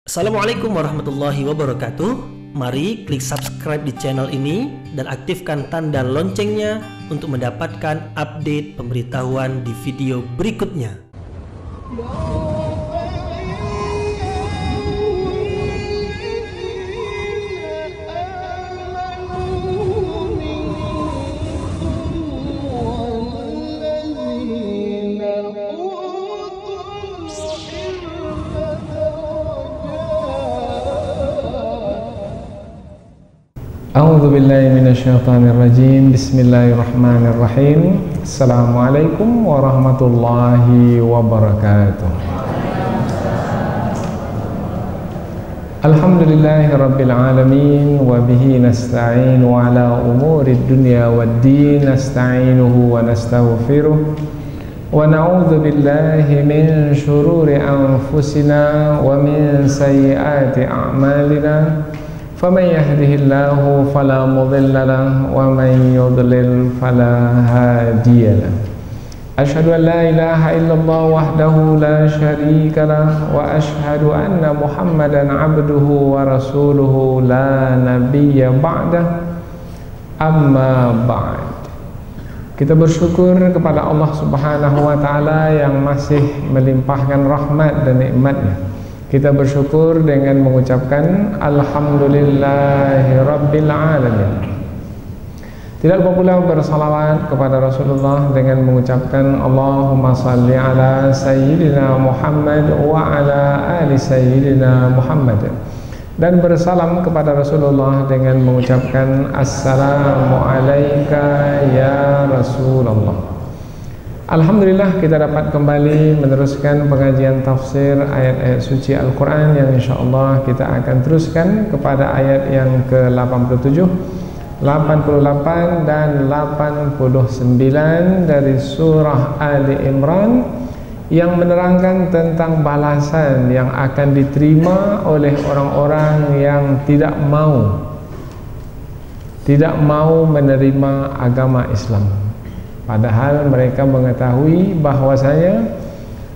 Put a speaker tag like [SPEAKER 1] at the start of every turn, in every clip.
[SPEAKER 1] Assalamualaikum warahmatullahi wabarakatuh. Mari klik subscribe di channel ini dan aktifkan tanda loncengnya untuk mendapatkan update pemberitahuan di video berikutnya.
[SPEAKER 2] A'udzu billahi minasyaitonir rajim. Bismillahirrahmanirrahim. Assalamualaikum warahmatullahi wabarakatuh. Alhamdulillahirabbil alamin wa bihi nasta'inu ala umurid dunya waddin. Nasta'inuhu wa nastaghfiruh wa na'udzu billahi min shururi anfusina wa min sayyiati a'malina. فَمَنْ يَهْدِهِ اللَّهُ فَلَا مُضِلَّ لَهُ وَمَنْ يُضْلِلْ فَلَا هَادِيَ لَهُ أَشْهَدُ أَنْ لَا إِلَهَ إِلَّا اللَّهُ وَحْدَهُ لَا شَرِيكَ لَهُ وَأَشْهَدُ أَنَّ مُحَمَّدًا عَبْدُهُ وَرَسُولُهُ لَا نَبِيَّ بَعْدَهُ أَمَّا بَعْدُ. Kita bersyukur kepada Allah Subhanahu wa taala yang masih melimpahkan rahmat dan nikmat-Nya. Kita bersyukur dengan mengucapkan Alhamdulillahi Rabbil Alamin. Tidak lupa pula bersalawat kepada Rasulullah dengan mengucapkan Allahumma salli ala Sayyidina Muhammad wa ala ali Sayyidina Muhammad. Dan bersalam kepada Rasulullah dengan mengucapkan Assalamu alayka ya Rasulullah. Alhamdulillah kita dapat kembali meneruskan pengajian tafsir ayat-ayat suci Al-Quran yang insyaAllah kita akan teruskan kepada ayat yang ke-87, 88 dan 89 dari surah Ali Imran yang menerangkan tentang balasan yang akan diterima oleh orang-orang yang tidak mau menerima agama Islam. Padahal mereka mengetahui bahwasanya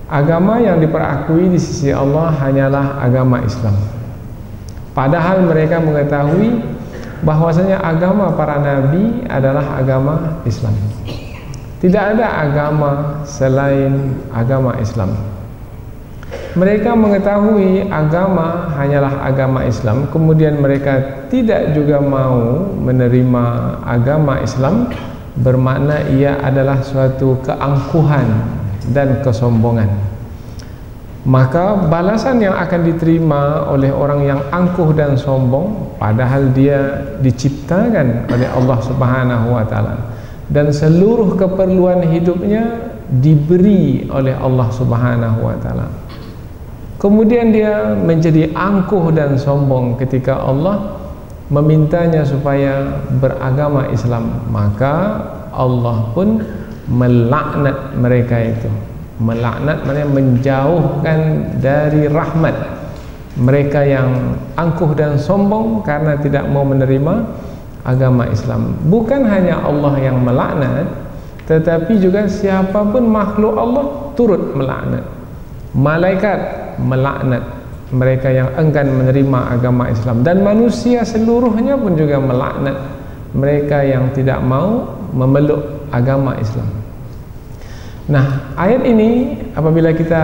[SPEAKER 2] agama yang diperakui di sisi Allah hanyalah agama Islam. Padahal mereka mengetahui bahwasanya agama para nabi adalah agama Islam. Tidak ada agama selain agama Islam. Mereka mengetahui agama hanyalah agama Islam, kemudian mereka tidak juga mau menerima agama Islam, bermakna ia adalah suatu keangkuhan dan kesombongan. Maka balasan yang akan diterima oleh orang yang angkuh dan sombong, padahal dia diciptakan oleh Allah Subhanahu wa taala dan seluruh keperluan hidupnya diberi oleh Allah Subhanahu wa taala. Kemudian dia menjadi angkuh dan sombong ketika Allah memintanya supaya beragama Islam, maka Allah pun melaknat mereka itu. Melaknat maknanya menjauhkan dari rahmat mereka yang angkuh dan sombong karena tidak mau menerima agama Islam. Bukan hanya Allah yang melaknat, tetapi juga siapapun makhluk Allah turut melaknat. Malaikat melaknat mereka yang enggan menerima agama Islam, dan manusia seluruhnya pun juga melaknat mereka yang tidak mau memeluk agama Islam. Nah, ayat ini apabila kita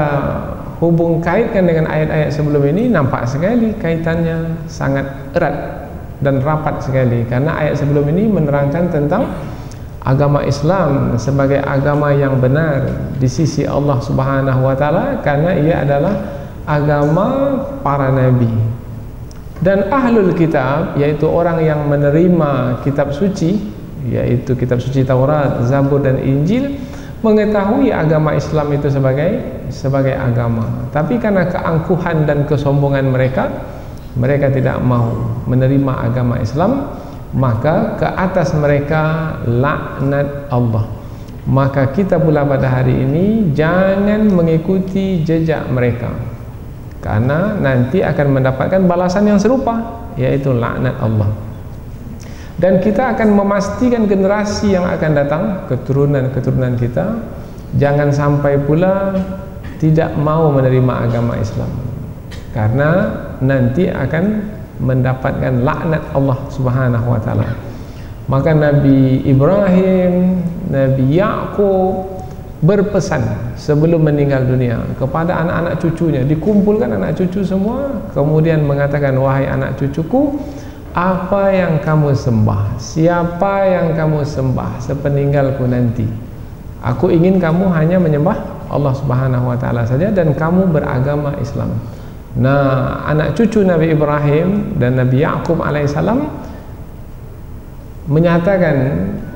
[SPEAKER 2] hubung kaitkan dengan ayat-ayat sebelum ini, nampak sekali kaitannya sangat erat dan rapat sekali, karena ayat sebelum ini menerangkan tentang agama Islam sebagai agama yang benar di sisi Allah Subhanahu wa taala, karena ia adalah agama para nabi. Dan ahlul kitab, yaitu orang yang menerima kitab suci, yaitu kitab suci Taurat, Zabur dan Injil, mengetahui agama Islam itu sebagai agama. Tapi karena keangkuhan dan kesombongan mereka tidak mau menerima agama Islam, maka ke atas mereka laknat Allah. Maka kita pula pada hari ini jangan mengikuti jejak mereka, karena nanti akan mendapatkan balasan yang serupa, yaitu laknat Allah. Dan kita akan memastikan generasi yang akan datang, keturunan-keturunan kita, jangan sampai pula tidak mau menerima agama Islam. Karena nanti akan mendapatkan laknat Allah Subhanahu wa taala. Maka Nabi Ibrahim, Nabi Yakub berpesan sebelum meninggal dunia kepada anak-anak cucunya, dikumpulkan anak cucu semua, kemudian mengatakan, wahai anak cucuku, apa yang kamu sembah, siapa yang kamu sembah sepeninggalku nanti, aku ingin kamu hanya menyembah Allah Subhanahu wa taala saja dan kamu beragama Islam. Nah, anak cucu Nabi Ibrahim dan Nabi Yakub alaihissalam menyatakan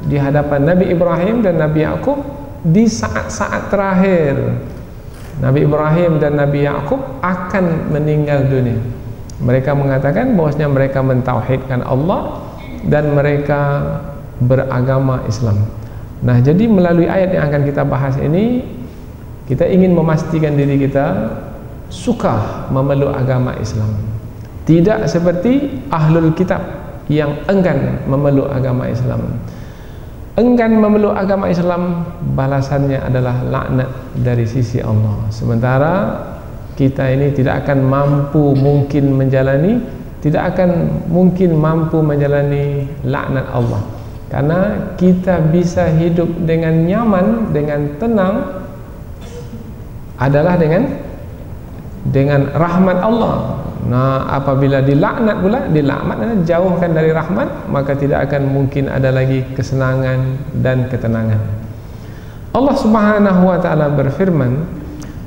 [SPEAKER 2] di hadapan Nabi Ibrahim dan Nabi Yakub di saat-saat terakhir Nabi Ibrahim dan Nabi Yakub akan meninggal dunia. Mereka mengatakan bahwasanya mereka mentauhidkan Allah dan mereka beragama Islam. Nah, jadi melalui ayat yang akan kita bahas ini, kita ingin memastikan diri kita suka memeluk agama Islam. Tidak seperti ahlul kitab yang enggan memeluk agama Islam. Enggan memeluk agama Islam, balasannya adalah laknat dari sisi Allah. Sementara kita ini tidak akan mungkin mampu menjalani laknat Allah, karena kita bisa hidup dengan nyaman, dengan tenang adalah dengan rahmat Allah. Nah, apabila dilaknat pula, dilaknat jauhkan dari rahmat, maka tidak akan mungkin ada lagi kesenangan dan ketenangan. Allah Subhanahu wa taala berfirman,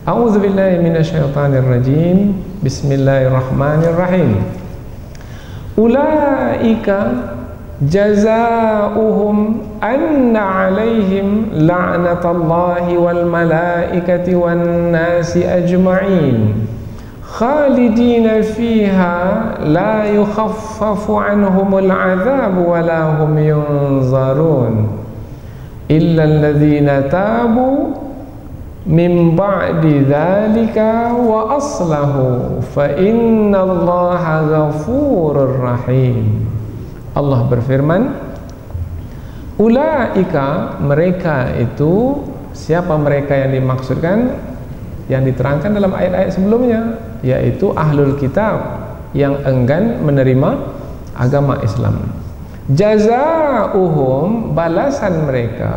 [SPEAKER 2] A'udzubillahi minasyaitonirrajim. Bismillahirrahmanirrahim. Ulaika jazaohum anna 'alaihim la'natullahi wal malaikati wan nasi ajma'in khalidina fiha la yukhaffafu 'anhumul 'adzabu wa la hum yunzarun illa alladhina tabu min ba'di dzalika wa aslahu fa innallaha ghafurur rahim. Allah berfirman, ulaika, mereka itu, siapa mereka yang dimaksudkan? Yang diterangkan dalam ayat-ayat sebelumnya, yaitu ahlul kitab yang enggan menerima agama Islam. Jazaa'uhum, balasan mereka,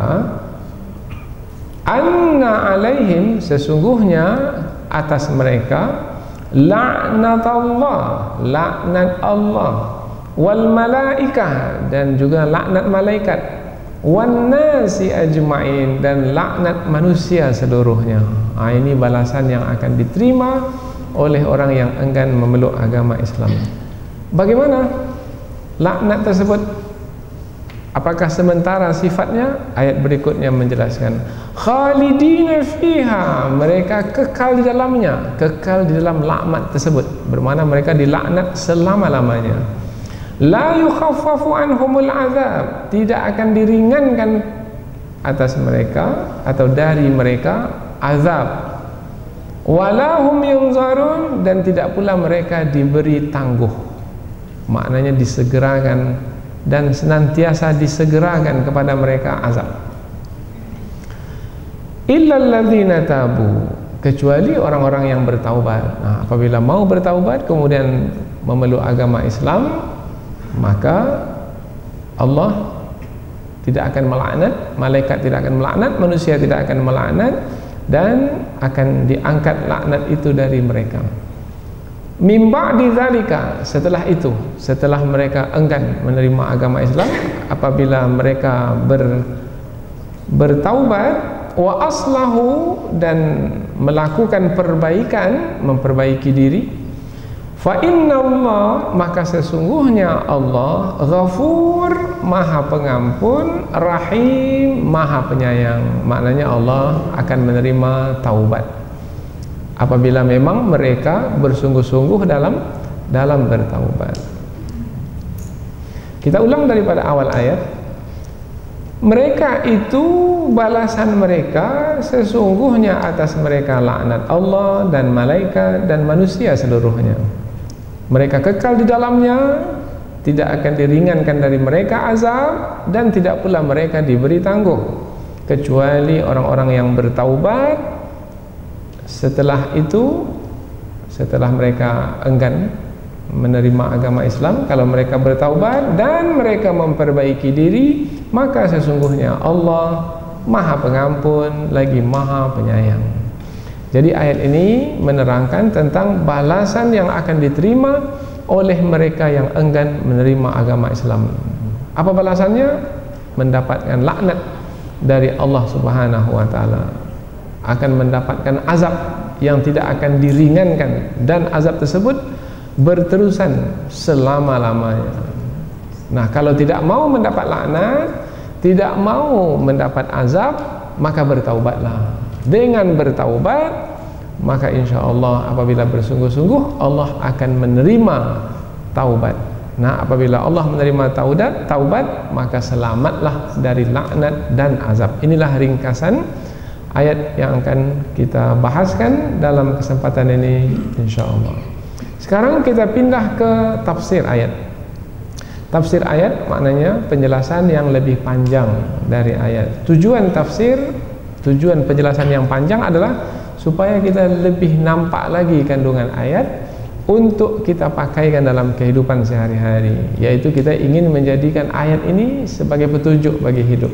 [SPEAKER 2] anna alaihim, sesungguhnya atas mereka, la'natullah, laknat Allah, wal malaikah, dan juga laknat malaikat, wan nasi ajma'in, dan laknat manusia seluruhnya. Ini balasan yang akan diterima oleh orang yang enggan memeluk agama Islam. Bagaimana laknat tersebut? Apakah sementara sifatnya? Ayat berikutnya menjelaskan, khalidina fiha, mereka kekal di dalamnya, kekal di dalam laknat tersebut, bermakna mereka dilaknat selama-lamanya. La yukhaffafu anhumul azab, tidak akan diringankan atas mereka atau dari mereka azab. Wala hum yunzarun, dan tidak pula mereka diberi tangguh, maknanya disegerakan dan senantiasa disegerakan kepada mereka azab. Illal ladzina tabu, kecuali orang-orang yang bertaubat. Nah, apabila mau bertaubat kemudian memeluk agama Islam, maka Allah tidak akan melaknat, malaikat tidak akan melaknat, manusia tidak akan melaknat, dan akan diangkat laknat itu dari mereka. Min ba'di dzalika, setelah itu, setelah mereka enggan menerima agama Islam, apabila mereka bertaubat, wa aslahu, dan melakukan perbaikan, memperbaiki diri, fa innallaha, maka sesungguhnya Allah Ghafur, maha pengampun, Rahim, maha penyayang. Maknanya Allah akan menerima taubat apabila memang mereka bersungguh-sungguh dalam bertaubat. Kita ulang daripada awal ayat. Mereka itu, balasan mereka sesungguhnya atas mereka laknat Allah dan malaikat dan manusia seluruhnya. Mereka kekal di dalamnya, tidak akan diringankan dari mereka azab, dan tidak pula mereka diberi tangguh, kecuali orang-orang yang bertaubat. Setelah itu, setelah mereka enggan menerima agama Islam, kalau mereka bertaubat dan mereka memperbaiki diri, maka sesungguhnya Allah Maha Pengampun lagi Maha Penyayang. Jadi ayat ini menerangkan tentang balasan yang akan diterima oleh mereka yang enggan menerima agama Islam. Apa balasannya? Mendapatkan laknat dari Allah Subhanahu wa taala, akan mendapatkan azab yang tidak akan diringankan, dan azab tersebut berterusan selama-lamanya. Nah, kalau tidak mau mendapat laknat, tidak mau mendapat azab, maka bertaubatlah. Dengan bertaubat, maka insya Allah apabila bersungguh-sungguh, Allah akan menerima taubat. Nah, apabila Allah menerima taubat, maka selamatlah dari laknat dan azab. Inilah ringkasan ayat yang akan kita bahaskan dalam kesempatan ini insya Allah. Sekarang kita pindah ke tafsir ayat. Tafsir ayat maknanya penjelasan yang lebih panjang dari ayat. Tujuan tafsir, tujuan penjelasan yang panjang adalah supaya kita lebih nampak lagi kandungan ayat untuk kita pakaikan dalam kehidupan sehari-hari. Yaitu kita ingin menjadikan ayat ini sebagai petunjuk bagi hidup,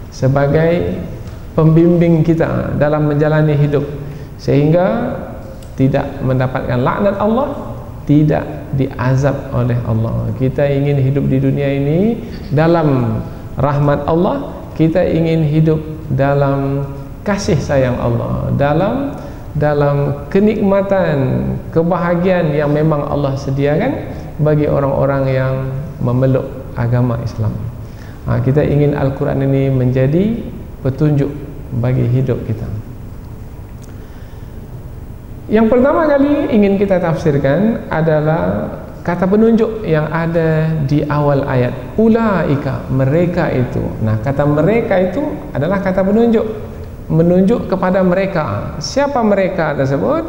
[SPEAKER 2] sebagai pembimbing kita dalam menjalani hidup, sehingga tidak mendapatkan laknat Allah, tidak diazab oleh Allah. Kita ingin hidup di dunia ini dalam rahmat Allah, kita ingin hidup dalam kasih sayang Allah, dalam kenikmatan, kebahagiaan yang memang Allah sediakan bagi orang-orang yang memeluk agama Islam. Kita ingin Al-Quran ini menjadi petunjuk bagi hidup kita. Yang pertama kali ingin kita tafsirkan adalah kata penunjuk yang ada di awal ayat. Ulaika, mereka itu. Nah, kata mereka itu adalah kata penunjuk, menunjuk kepada mereka. Siapa mereka tersebut?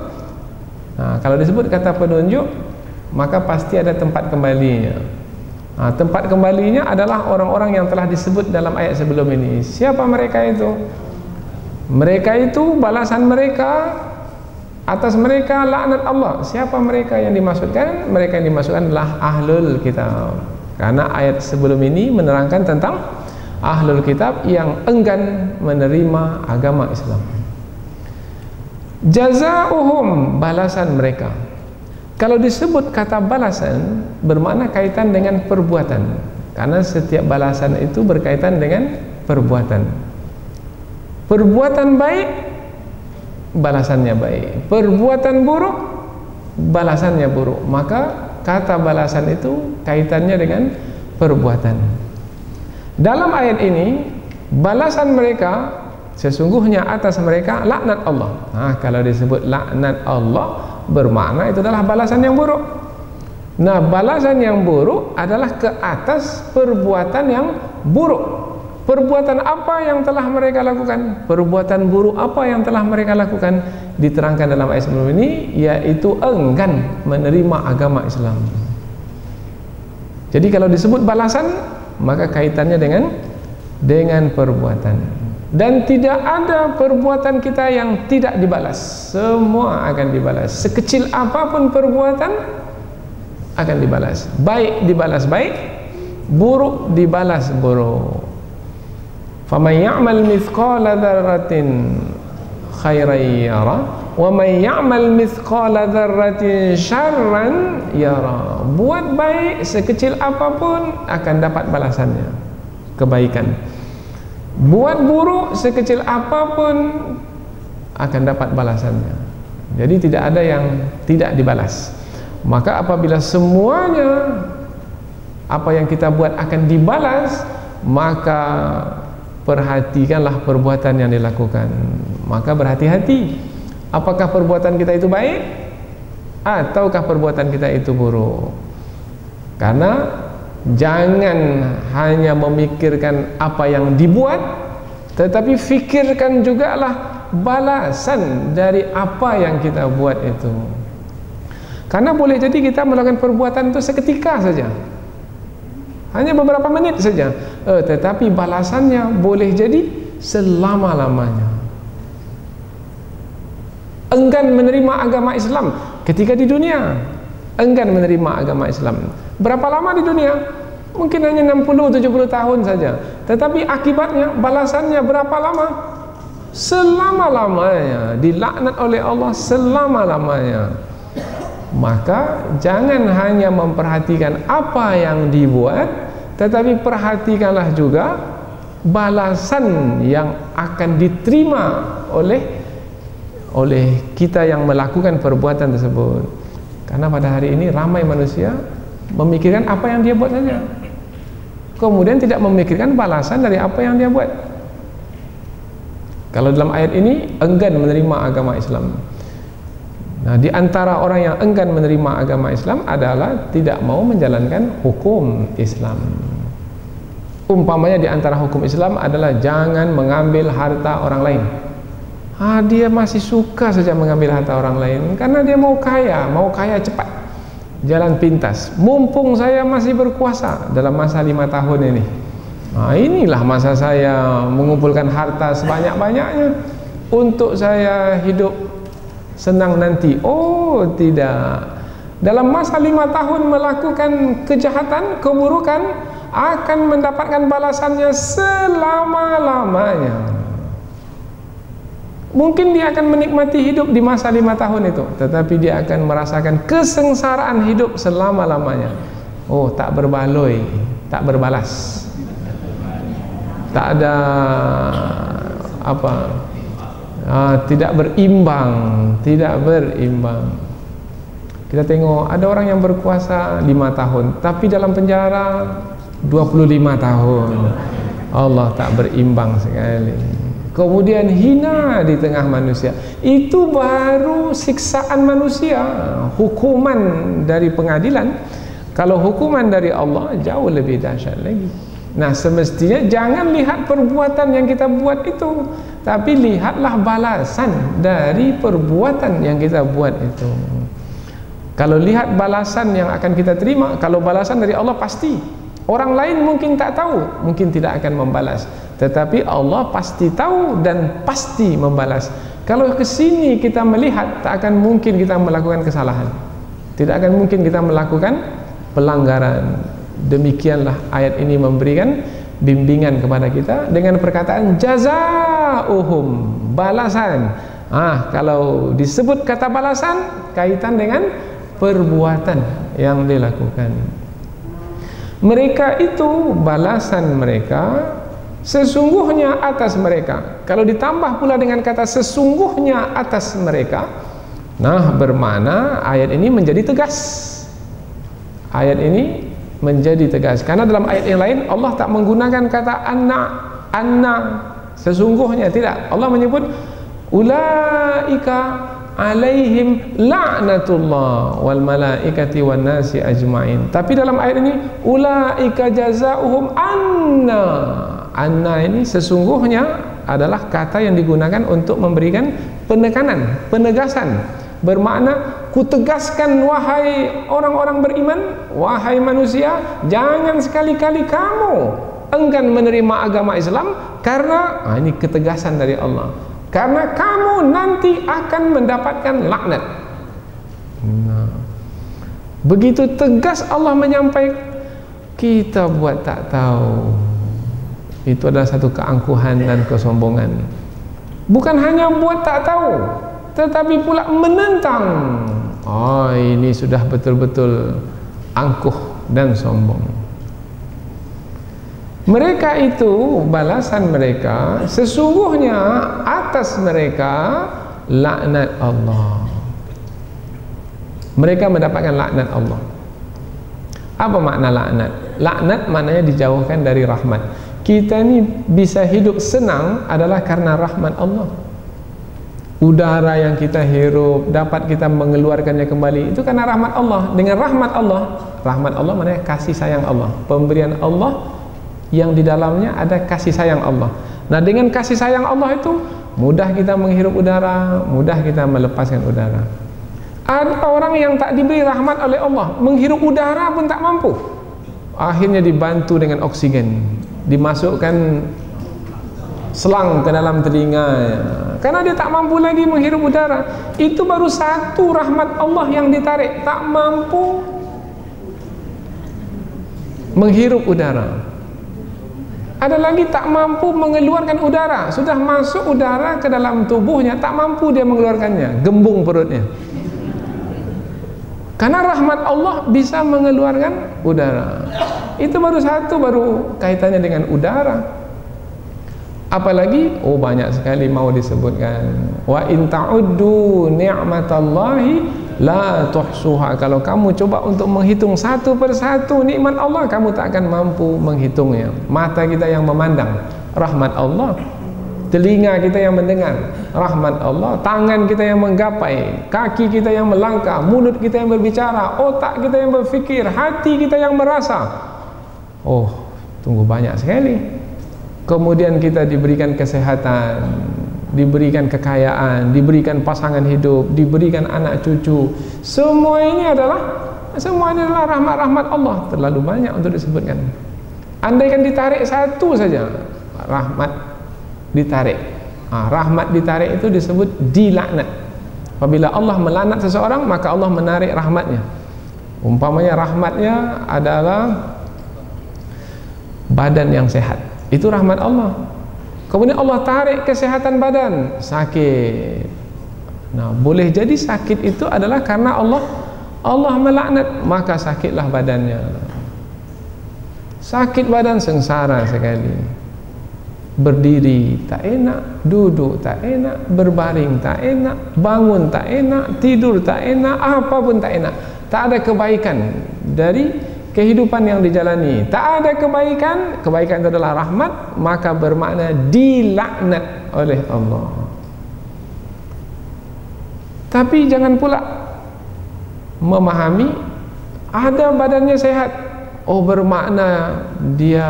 [SPEAKER 2] Nah, kalau disebut kata penunjuk, maka pasti ada tempat kembalinya. Tempat kembalinya adalah orang-orang yang telah disebut dalam ayat sebelum ini. Siapa mereka itu? Mereka itu balasan mereka atas mereka laknat Allah. Siapa mereka yang dimaksudkan? Mereka yang dimaksudkan adalah ahlul kitab. Karena ayat sebelum ini menerangkan tentang ahlul kitab yang enggan menerima agama Islam. Jazaohum, balasan mereka. Kalau disebut kata balasan, bermakna kaitan dengan perbuatan. Karena setiap balasan itu berkaitan dengan perbuatan. Perbuatan baik, balasannya baik. Perbuatan buruk, balasannya buruk. Maka kata balasan itu kaitannya dengan perbuatan. Dalam ayat ini, balasan mereka sesungguhnya atas mereka laknat Allah. Kalau disebut laknat Allah, bermakna itu adalah balasan yang buruk. Nah, balasan yang buruk adalah ke atas perbuatan yang buruk. Perbuatan apa yang telah mereka lakukan? Perbuatan buruk apa yang telah mereka lakukan? Diterangkan dalam ayat sebelum ini, yaitu enggan menerima agama Islam. Jadi kalau disebut balasan, maka kaitannya dengan perbuatan. Dan tidak ada perbuatan kita yang tidak dibalas. Semua akan dibalas. Sekecil apapun perbuatan akan dibalas. Baik dibalas baik, buruk dibalas buruk. فَمَنْ يَعْمَلْ مِثْقَالَ ذَرَّةٍ خَيْرًا يَرَهُ وَمَنْ يَعْمَلْ مِثْقَالَ ذَرَّةٍ شَرًّا يَرَهُ. Buat baik sekecil apapun akan dapat balasannya, kebaikan. Buat buruk sekecil apapun akan dapat balasannya. Jadi tidak ada yang tidak dibalas. Maka apabila semuanya apa yang kita buat akan dibalas, maka perhatikanlah perbuatan yang dilakukan. Maka berhati-hati, apakah perbuatan kita itu baik ataukah perbuatan kita itu buruk. Karena jangan hanya memikirkan apa yang dibuat, tetapi fikirkan jugalah balasan dari apa yang kita buat itu. Karena boleh jadi kita melakukan perbuatan itu seketika saja, hanya beberapa menit saja, tetapi balasannya boleh jadi selama-lamanya. Enggan menerima agama Islam ketika di dunia, enggan menerima agama Islam. Berapa lama di dunia? Mungkin hanya 60-70 tahun saja. Tetapi akibatnya, balasannya berapa lama? Selama-lamanya, dilaknat oleh Allah selama-lamanya. Maka jangan hanya memperhatikan apa yang dibuat, tetapi perhatikanlah juga balasan yang akan diterima oleh kita yang melakukan perbuatan tersebut. Karena pada hari ini ramai manusia memikirkan apa yang dia buat saja, kemudian tidak memikirkan balasan dari apa yang dia buat. Kalau dalam ayat ini enggan menerima agama Islam. Nah, di antara orang yang enggan menerima agama Islam adalah tidak mau menjalankan hukum Islam. Umpamanya di antara hukum Islam adalah jangan mengambil harta orang lain. Dia masih suka saja mengambil harta orang lain karena dia mau kaya cepat, jalan pintas. Mumpung saya masih berkuasa dalam masa 5 tahun ini, inilah masa saya mengumpulkan harta sebanyak-banyaknya untuk saya hidup senang nanti. Oh tidak, dalam masa 5 tahun melakukan kejahatan, keburukan, akan mendapatkan balasannya selama-lamanya. Mungkin dia akan menikmati hidup di masa 5 tahun itu, tetapi dia akan merasakan kesengsaraan hidup selama-lamanya. Oh, tak berbaloi, tak berbalas, tak ada apa, tidak berimbang. Kita tengok ada orang yang berkuasa 5 tahun, tapi dalam penjara 25 tahun. Allah, tak berimbang sekali. Kemudian hina di tengah manusia. Itu baru siksaan manusia, hukuman dari pengadilan. Kalau hukuman dari Allah jauh lebih dahsyat lagi. Nah, semestinya jangan lihat perbuatan yang kita buat itu, tapi lihatlah balasan dari perbuatan yang kita buat itu. Kalau lihat balasan yang akan kita terima, kalau balasan dari Allah pasti. Orang lain mungkin tak tahu, mungkin tidak akan membalas, tetapi Allah pasti tahu dan pasti membalas. Kalau ke sini kita melihat, tak akan mungkin kita melakukan kesalahan, tidak akan mungkin kita melakukan pelanggaran. Demikianlah ayat ini memberikan bimbingan kepada kita dengan perkataan jazauhum, balasan. Kalau disebut kata balasan, kaitan dengan perbuatan yang dilakukan. Mereka itu balasan mereka sesungguhnya atas mereka. Kalau ditambah pula dengan kata sesungguhnya atas mereka, nah bermakna ayat ini menjadi tegas. Ayat ini menjadi tegas karena dalam ayat yang lain Allah tak menggunakan kata anna sesungguhnya, tidak. Allah menyebut ulaika alaihim la'natullah wal malaikati wan nasi ajma'in. Tapi dalam ayat ini ulaika jazauhum anna ini sesungguhnya adalah kata yang digunakan untuk memberikan penekanan, penegasan. Bermakna kutegaskan wahai orang-orang beriman, wahai manusia, jangan sekali-kali kamu enggan menerima agama Islam karena ini ketegasan dari Allah. Karena kamu nanti akan mendapatkan laknat. Begitu tegas Allah menyampaikan, kita buat tak tahu. Itu adalah satu keangkuhan dan kesombongan. Bukan hanya buat tak tahu, tetapi pula menentang. Ini sudah betul-betul angkuh dan sombong. Mereka itu balasan mereka sesungguhnya atas mereka laknat Allah. Mereka mendapatkan laknat Allah. Apa makna laknat? Laknat maknanya dijauhkan dari rahmat. Kita ini bisa hidup senang adalah karena rahmat Allah. Udara yang kita hirup dapat kita mengeluarkannya kembali, itu karena rahmat Allah. Dengan rahmat Allah maknanya kasih sayang Allah, pemberian Allah yang di dalamnya ada kasih sayang Allah. Nah, dengan kasih sayang Allah itu mudah kita menghirup udara, mudah kita melepaskan udara. Ada orang yang tak diberi rahmat oleh Allah, menghirup udara pun tak mampu. Akhirnya dibantu dengan oksigen, dimasukkan selang ke dalam telinga, karena dia tak mampu lagi menghirup udara. Itu baru satu rahmat Allah yang ditarik, tak mampu menghirup udara. Ada lagi tak mampu mengeluarkan udara, sudah masuk udara ke dalam tubuhnya, tak mampu dia mengeluarkannya, gembung perutnya. Karena rahmat Allah bisa mengeluarkan udara. Itu baru satu, baru kaitannya dengan udara. Apalagi, oh banyak sekali mau disebutkan. Wa in ta'uddu ni'matallahi la tuhsuha. Kalau kamu coba untuk menghitung satu persatu nikmat Allah, kamu tak akan mampu menghitungnya. Mata kita yang memandang, rahmat Allah. Telinga kita yang mendengar, rahmat Allah. Tangan kita yang menggapai, kaki kita yang melangkah, mulut kita yang berbicara, otak kita yang berfikir, hati kita yang merasa. Oh, tunggu banyak sekali. Kemudian kita diberikan kesehatan, diberikan kekayaan, diberikan pasangan hidup, diberikan anak cucu. Semua ini adalah rahmat-rahmat Allah. Terlalu banyak untuk disebutkan. Andaikan ditarik satu saja, rahmat ditarik. Rahmat ditarik itu disebut dilaknat. Apabila Allah melaknat seseorang, maka Allah menarik rahmatnya. Umpamanya rahmatnya adalah badan yang sehat, itu rahmat Allah. Kemudian Allah tarik kesehatan badan, sakit. Nah, boleh jadi sakit itu adalah karena Allah melaknat, maka sakitlah badannya. Sakit badan sengsara sekali. Berdiri tak enak, duduk tak enak, berbaring tak enak, bangun tak enak, tidur tak enak, apapun tak enak. Tak ada kebaikan dari kehidupan yang dijalani. Tak ada kebaikan. Kebaikan itu adalah rahmat, maka bermakna dilaknat oleh Allah. Tapi jangan pula memahami ada badannya sehat, oh bermakna dia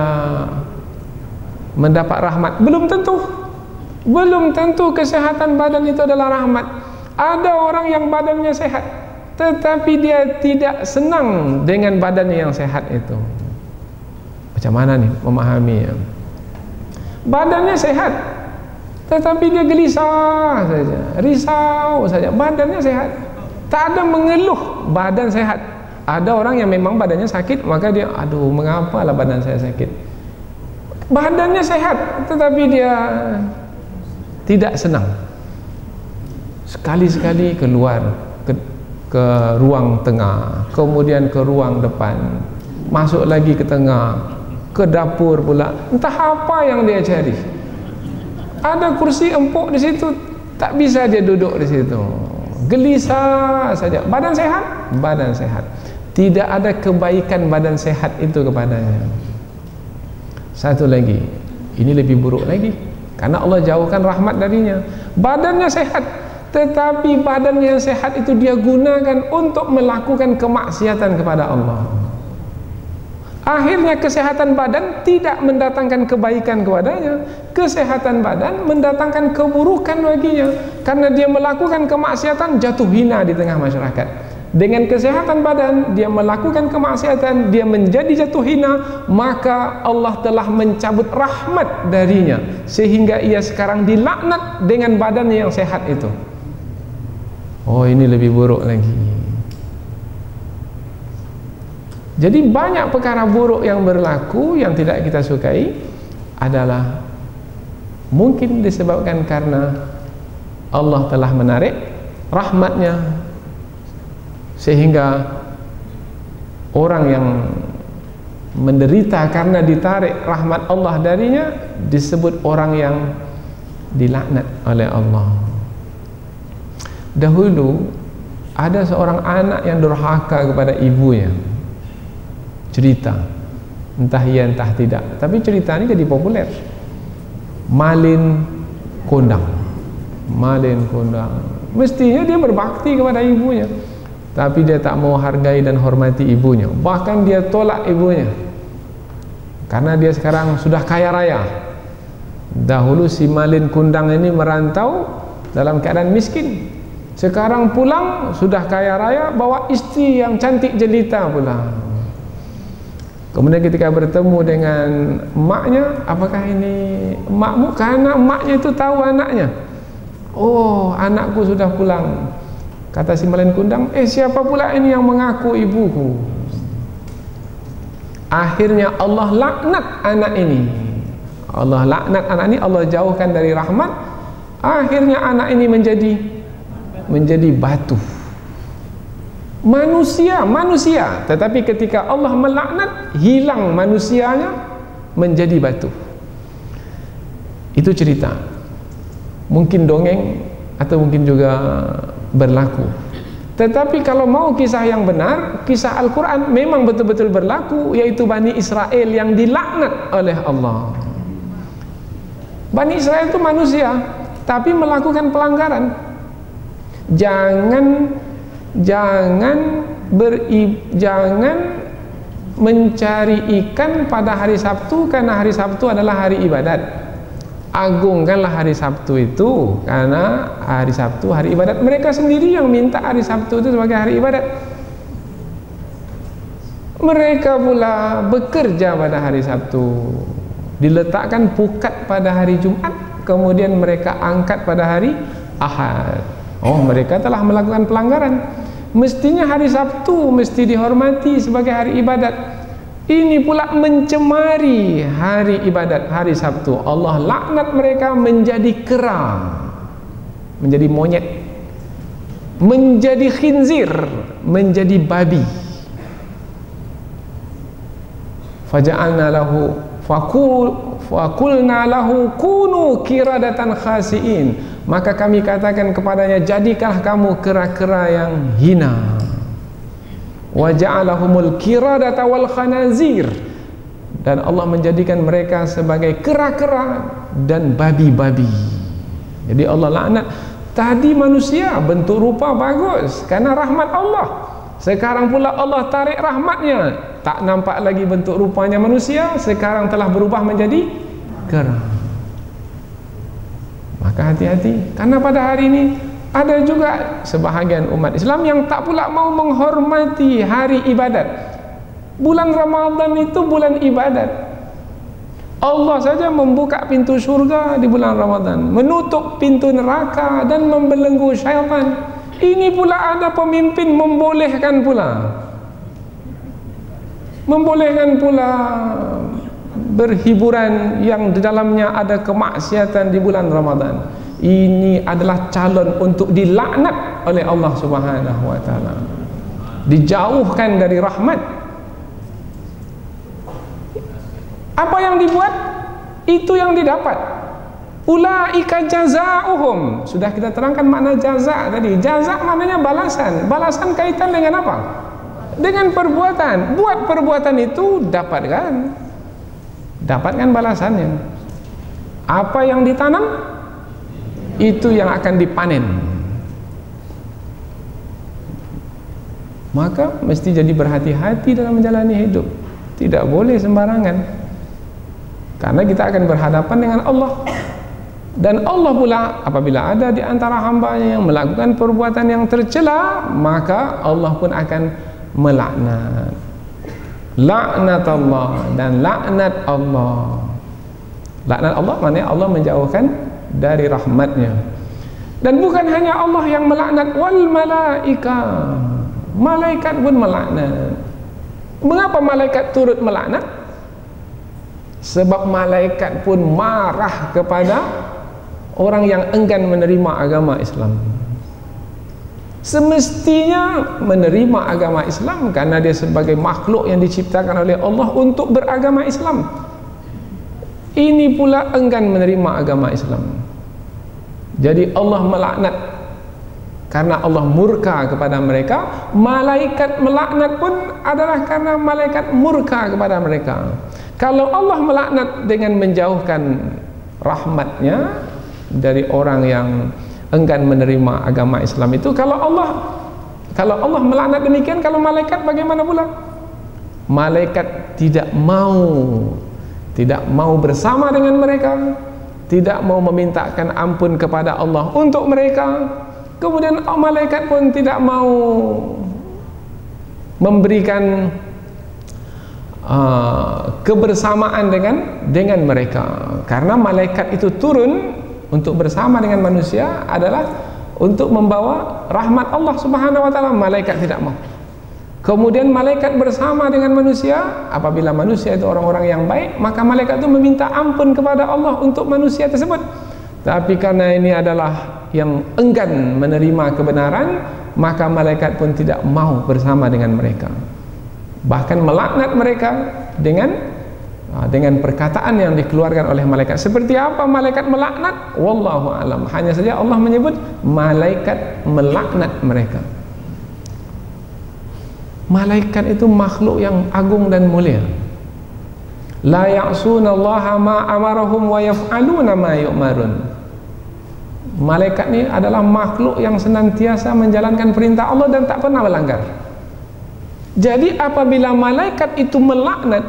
[SPEAKER 2] mendapat rahmat. Belum tentu. Belum tentu kesehatan badan itu adalah rahmat. Ada orang yang badannya sehat, tetapi dia tidak senang dengan badannya yang sehat itu. Macam mana nih memahaminya? Badannya sehat, tetapi dia gelisah saja, risau saja. Badannya sehat, tak ada mengeluh badan sehat. Ada orang yang memang badannya sakit, maka dia, aduh mengapalah badan saya sakit. Badannya sehat, tetapi dia tidak senang. Sekali-sekali keluar ke ruang tengah, kemudian ke ruang depan, masuk lagi ke tengah, ke dapur pula. Entah apa yang dia cari. Ada kursi empuk di situ, tak bisa dia duduk di situ. Gelisah saja. Badan sehat, badan sehat. Tidak ada kebaikan badan sehat itu kepadanya. Satu lagi, ini lebih buruk lagi, karena Allah jauhkan rahmat darinya. Badannya sehat, tetapi badannya yang sehat itu dia gunakan untuk melakukan kemaksiatan kepada Allah. Akhirnya kesehatan badan tidak mendatangkan kebaikan kepadanya. Kesehatan badan mendatangkan keburukan baginya, karena dia melakukan kemaksiatan, jatuh hina di tengah masyarakat. Dengan kesehatan badan dia melakukan kemaksiatan, dia menjadi jatuh hina, maka Allah telah mencabut rahmat darinya, sehingga ia sekarang dilaknat dengan badannya yang sehat itu. Oh, ini lebih buruk lagi. Jadi banyak perkara buruk yang berlaku yang tidak kita sukai adalah mungkin disebabkan karena Allah telah menarik rahmatnya, sehingga orang yang menderita karena ditarik rahmat Allah darinya disebut orang yang dilaknat oleh Allah. Dahulu ada seorang anak yang durhaka kepada ibunya. Cerita, entah iya entah tidak, tapi cerita ini jadi populer. Malin kondang. Malin kondang. Mestinya dia berbakti kepada ibunya, tapi dia tak mau hargai dan hormati ibunya. Bahkan dia tolak ibunya, karena dia sekarang sudah kaya raya. Dahulu si malin kundang ini merantau dalam keadaan miskin, sekarang pulang sudah kaya raya, bawa istri yang cantik jelita pula. Kemudian ketika bertemu dengan emaknya, apakah ini emakmu? Karena emaknya itu tahu anaknya. Oh, anakku sudah pulang. Kata si Melain Kundang, siapa pula ini yang mengaku ibuku? Akhirnya Allah laknat anak ini. Allah laknat anak ini, Allah jauhkan dari rahmat. Akhirnya anak ini menjadi batu. Manusia, tetapi ketika Allah melaknat, hilang manusianya menjadi batu. Itu cerita. Mungkin dongeng atau mungkin juga berlaku. Tetapi kalau mau kisah yang benar, kisah Al-Quran memang betul-betul berlaku, yaitu Bani Israel yang dilaknat oleh Allah. Bani Israel itu manusia, tapi melakukan pelanggaran. Jangan mencari ikan pada hari Sabtu, karena hari Sabtu adalah hari ibadat. Agungkanlah hari Sabtu itu, karena hari Sabtu hari ibadat. Mereka sendiri yang minta hari Sabtu itu sebagai hari ibadat. Mereka pula bekerja pada hari Sabtu, diletakkan pukat pada hari Jumat, kemudian mereka angkat pada hari Ahad. Oh, mereka telah melakukan pelanggaran. Mestinya hari Sabtu mesti dihormati sebagai hari ibadat. Ini pula mencemari hari ibadat, hari Sabtu. Allah laknat mereka menjadi kera, menjadi monyet, menjadi khinzir, menjadi babi. Faja'alna lahu fakulna lahu kunu kiradatan khasiin. Maka kami katakan kepadanya, jadikanlah kamu kera-kera yang hina. Wa ja'alahumul kiradata wal khanazir, dan Allah menjadikan mereka sebagai kera-kera dan babi-babi. Jadi Allah laknat. Tadi manusia bentuk rupa bagus karena rahmat Allah. Sekarang pula Allah tarik rahmatnya, tak nampak lagi bentuk rupanya manusia, sekarang telah berubah menjadi kera. Maka hati-hati, karena pada hari ini ada juga sebahagian umat Islam yang tak pula mau menghormati hari ibadat. Bulan Ramadan itu bulan ibadat. Allah saja membuka pintu surga di bulan Ramadan, menutup pintu neraka dan membelenggu syaitan. Ini pula ada pemimpin membolehkan pula berhiburan yang di dalamnya ada kemaksiatan di bulan Ramadan. Ini adalah calon untuk dilaknat oleh Allah Subhanahu wa taala, dijauhkan dari rahmat. Apa yang dibuat, itu yang didapat. Ulaika jazaohum. Sudah kita terangkan makna jaza tadi. Jaza maknanya balasan. Balasan kaitan dengan apa? Dengan perbuatan. Buat perbuatan itu dapatkan balasannya. Apa yang ditanam, itu yang akan dipanen. Maka mesti jadi berhati-hati dalam menjalani hidup. Tidak boleh sembarangan, karena kita akan berhadapan dengan Allah. Dan Allah pula apabila ada di antara hambanya yang melakukan perbuatan yang tercela, maka Allah pun akan melaknat. Laknat Allah dan laknat Allah. Laknat Allah maknanya Allah menjauhkan dari rahmatnya. Dan bukan hanya Allah yang melaknat, wal malaika, malaikat pun melaknat. Mengapa malaikat turut melaknat? Sebab malaikat pun marah kepada orang yang enggan menerima agama Islam. Semestinya menerima agama Islam karena dia sebagai makhluk yang diciptakan oleh Allah untuk beragama Islam. Ini pula enggan menerima agama Islam. Jadi Allah melaknat karena Allah murka kepada mereka. Malaikat melaknat pun adalah karena malaikat murka kepada mereka. Kalau Allah melaknat dengan menjauhkan rahmatnya dari orang yang enggan menerima agama Islam itu, kalau Allah melaknat demikian, kalau malaikat bagaimana pula? Malaikat tidak mau bersama dengan mereka, tidak mau memintakan ampun kepada Allah untuk mereka. Kemudian malaikat pun tidak mau memberikan kebersamaan dengan mereka, karena malaikat itu turun untuk bersama dengan manusia adalah untuk membawa rahmat Allah Subhanahu wa taala. Malaikat tidak mau. Kemudian malaikat bersama dengan manusia, apabila manusia itu orang-orang yang baik, maka malaikat itu meminta ampun kepada Allah untuk manusia tersebut. Tapi karena ini adalah yang enggan menerima kebenaran, maka malaikat pun tidak mau bersama dengan mereka, bahkan melaknat mereka dengan perkataan yang dikeluarkan oleh malaikat. Seperti apa malaikat melaknat? Wallahu alam. Hanya saja Allah menyebut malaikat melaknat mereka. Malaikat itu makhluk yang agung dan mulia. La ya'sunallaha ma amarahum wa yaf'aluna ma yu'marun. Malaikat ini adalah makhluk yang senantiasa menjalankan perintah Allah dan tak pernah melanggar. Jadi apabila malaikat itu melaknat,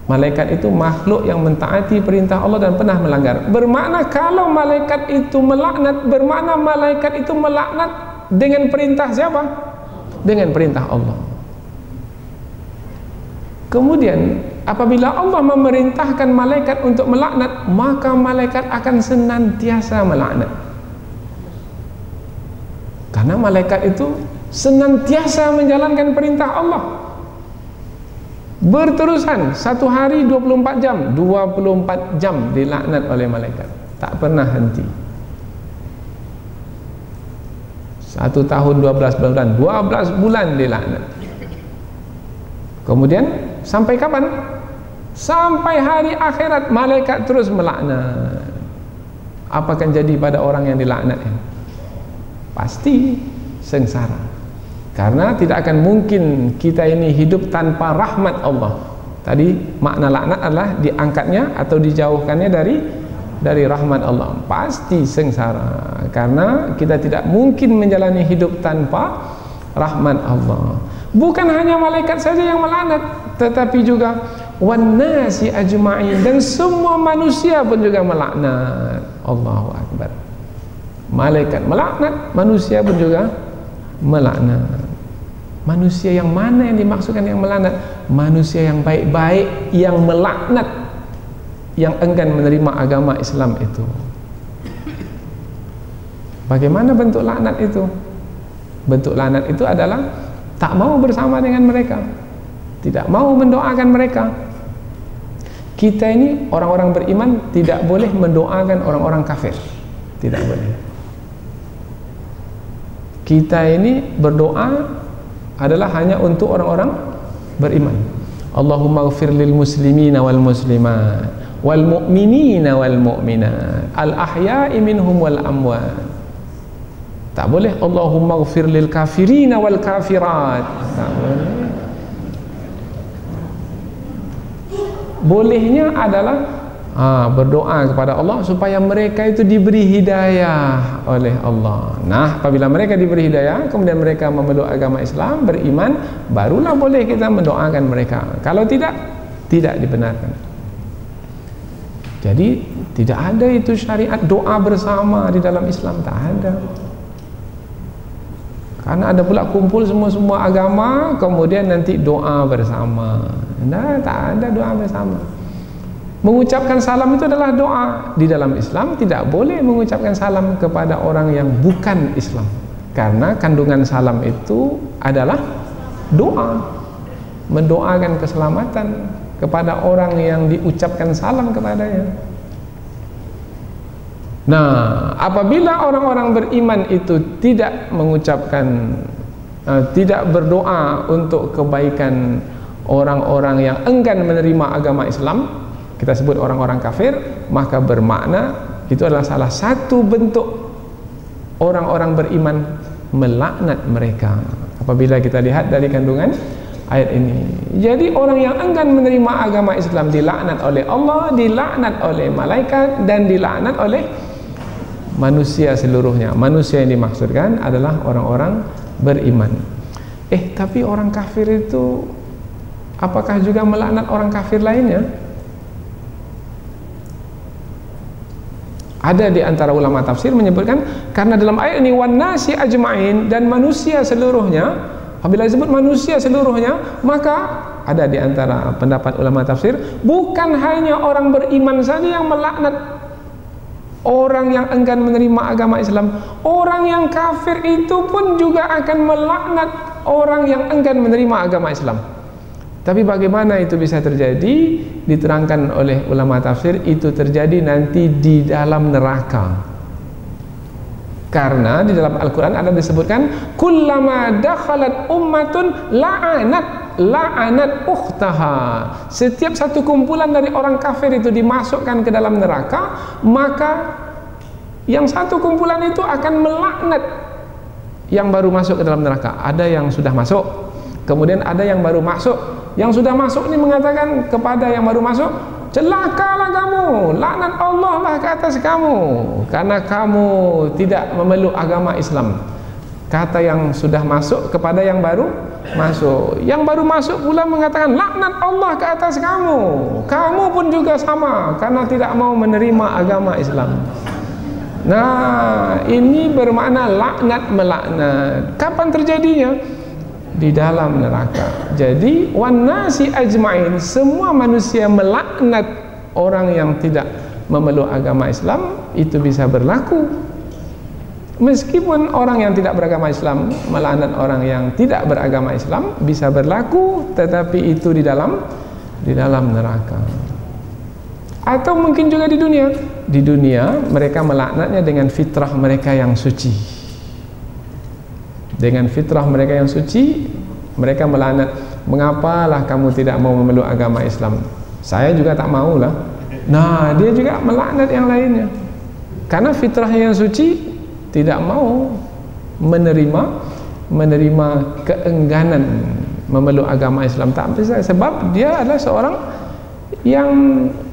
[SPEAKER 2] malaikat itu makhluk yang mentaati perintah Allah dan pernah melanggar. Bermakna kalau malaikat itu melaknat, bermakna malaikat itu melaknat dengan perintah siapa? Dengan perintah Allah. Kemudian apabila Allah memerintahkan malaikat untuk melaknat, maka malaikat akan senantiasa melaknat. Karena malaikat itu senantiasa menjalankan perintah Allah. Berterusan, satu hari 24 jam 24 jam dilaknat oleh malaikat, tak pernah henti. 1 tahun 12 bulan 12 bulan dilaknat. Kemudian sampai kapan? Sampai hari akhirat malaikat terus melaknat. Apa akan jadi pada orang yang dilaknat ini? Pasti sengsara. Karena tidak akan mungkin kita ini hidup tanpa rahmat Allah. Tadi makna laknat adalah diangkatnya atau dijauhkannya dari rahmat Allah. Pasti sengsara, karena kita tidak mungkin menjalani hidup tanpa rahmat Allah. Bukan hanya malaikat saja yang melaknat, tetapi juga wan nasi ajma'in, dan semua manusia pun juga melaknat. Allahu akbar. Malaikat melaknat, manusia pun juga melaknat. Manusia yang mana yang dimaksudkan yang melaknat? Manusia yang baik-baik yang melaknat yang enggan menerima agama Islam itu. Bagaimana bentuk laknat itu? Bentuk laknat itu adalah tak mau bersama dengan mereka, tidak mau mendoakan mereka. Kita ini orang-orang beriman tidak boleh mendoakan orang-orang kafir, tidak boleh. Kita ini berdoa adalah hanya untuk orang-orang beriman. Allahumma ighfir lil muslimina wal muslimat wal mu'minina wal mu'minat al ahya'i minhum wal amwat. Tak boleh Allahumma ighfir lil kafirina wal kafirat. Tak boleh. Bolehnya adalah berdoa kepada Allah supaya mereka itu diberi hidayah oleh Allah. Nah, apabila mereka diberi hidayah, kemudian mereka memeluk agama Islam, beriman, barulah boleh kita mendoakan mereka. Kalau tidak, tidak dibenarkan. Jadi tidak ada itu syariat doa bersama di dalam Islam, tak ada. Karena ada pula kumpul semua agama, kemudian nanti doa bersama. Nah, tak ada doa bersama. Mengucapkan salam itu adalah doa. Di dalam Islam tidak boleh mengucapkan salam kepada orang yang bukan Islam, karena kandungan salam itu adalah doa, mendoakan keselamatan kepada orang yang diucapkan salam kepadanya. Nah, apabila orang-orang beriman itu tidak mengucapkan, tidak berdoa untuk kebaikan orang-orang yang enggan menerima agama Islam, kita sebut orang-orang kafir, maka bermakna itu adalah salah satu bentuk orang-orang beriman melaknat mereka. Apabila kita lihat dari kandungan ayat ini, jadi orang yang enggan menerima agama Islam dilaknat oleh Allah, dilaknat oleh malaikat, dan dilaknat oleh manusia seluruhnya. Manusia yang dimaksudkan adalah orang-orang beriman. Tapi orang kafir itu apakah juga melaknat orang kafir lainnya? Ada di antara ulama tafsir menyebutkan, karena dalam ayat ini wan nasi ajma'in, dan manusia seluruhnya, apabila disebut manusia seluruhnya, maka ada di antara pendapat ulama tafsir, bukan hanya orang beriman saja yang melaknat orang yang enggan menerima agama Islam, orang yang kafir itu pun juga akan melaknat orang yang enggan menerima agama Islam. Tapi bagaimana itu bisa terjadi? Diterangkan oleh ulama tafsir, itu terjadi nanti di dalam neraka. Karena di dalam Al-Quran ada disebutkan, kullama dakhalat ummatun la'anat ukhtaha. Setiap satu kumpulan dari orang kafir itu dimasukkan ke dalam neraka, maka yang satu kumpulan itu akan melaknat yang baru masuk ke dalam neraka. Ada yang sudah masuk, kemudian ada yang baru masuk. Yang sudah masuk ini mengatakan kepada yang baru masuk, celakalah kamu, laknat Allah lah ke atas kamu, karena kamu tidak memeluk agama Islam. Kata yang sudah masuk kepada yang baru masuk. Yang baru masuk pula mengatakan, laknat Allah ke atas kamu, kamu pun juga sama, karena tidak mau menerima agama Islam. Nah, ini bermakna laknat melaknat. Kapan terjadinya? Di dalam neraka. Jadi wan nasi ajmain, semua manusia melaknat orang yang tidak memeluk agama Islam, itu bisa berlaku. Meskipun orang yang tidak beragama Islam melaknat orang yang tidak beragama Islam, bisa berlaku, tetapi itu di dalam neraka. Atau mungkin juga di dunia. Di dunia mereka melaknatnya dengan fitrah mereka yang suci. Dengan fitrah mereka yang suci, mereka melaknat, mengapalah kamu tidak mau memeluk agama Islam? Saya juga tak maulah. Nah, dia juga melaknat yang lainnya. Karena fitrahnya yang suci tidak mau menerima keengganan memeluk agama Islam. Tak bisa, sebab dia adalah seorang yang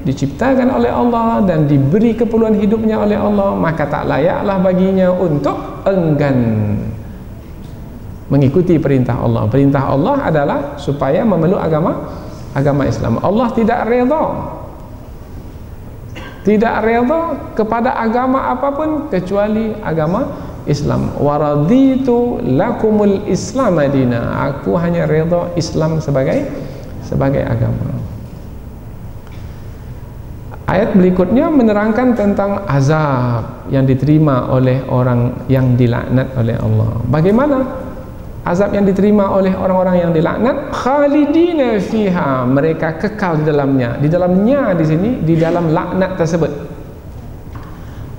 [SPEAKER 2] diciptakan oleh Allah dan diberi keperluan hidupnya oleh Allah, maka tak layaklah baginya untuk enggan mengikuti perintah Allah. Perintah Allah adalah supaya memeluk agama Islam. Allah tidak redha kepada agama apapun kecuali agama Islam. Waraditu lakumul Islam madina. Aku hanya redha Islam sebagai agama. Ayat berikutnya menerangkan tentang azab yang diterima oleh orang yang dilaknat oleh Allah. Bagaimana azab yang diterima oleh orang-orang yang dilaknat? Khalidina fiha, mereka kekal di dalamnya. Di dalamnya di sini, di dalam laknat tersebut.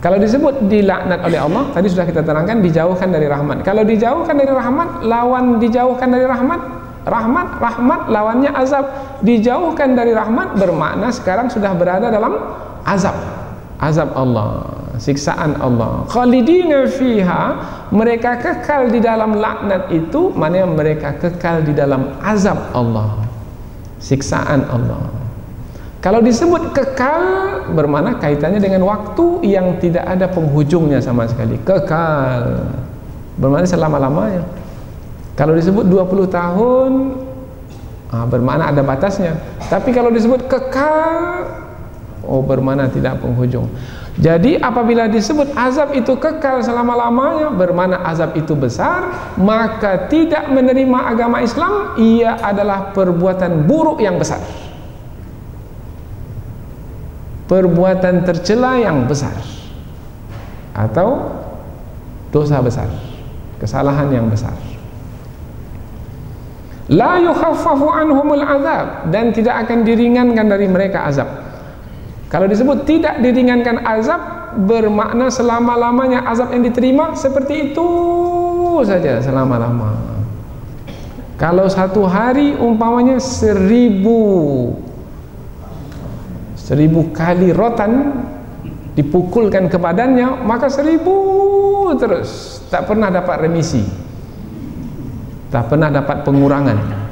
[SPEAKER 2] Kalau disebut dilaknat oleh Allah, tadi sudah kita terangkan, dijauhkan dari rahmat. Kalau dijauhkan dari rahmat, lawan dijauhkan dari rahmat, rahmat lawannya azab. Dijauhkan dari rahmat bermakna sekarang sudah berada dalam azab Allah, siksaan Allah. Khalidina fiha, mereka kekal di dalam laknat itu, maknanya mereka kekal di dalam azab Allah, siksaan Allah. Kalau disebut kekal bermakna kaitannya dengan waktu yang tidak ada penghujungnya sama sekali. Kekal bermakna selama-lamanya. Kalau disebut 20 tahun bermakna ada batasnya. Tapi kalau disebut kekal, bermakna tidak penghujung. Jadi apabila disebut azab itu kekal selama-lamanya, bermakna azab itu besar, maka tidak menerima agama Islam, ia adalah perbuatan buruk yang besar, perbuatan tercela yang besar, atau dosa besar, kesalahan yang besar. La yukhaffafu anhumul azab, dan tidak akan diringankan dari mereka azab. Kalau disebut tidak diringankan azab, bermakna selama-lamanya azab yang diterima seperti itu saja selama-lama. Kalau satu hari umpamanya 1000 kali rotan dipukulkan ke badannya, maka 1000 terus, tak pernah dapat remisi, tak pernah dapat pengurangan.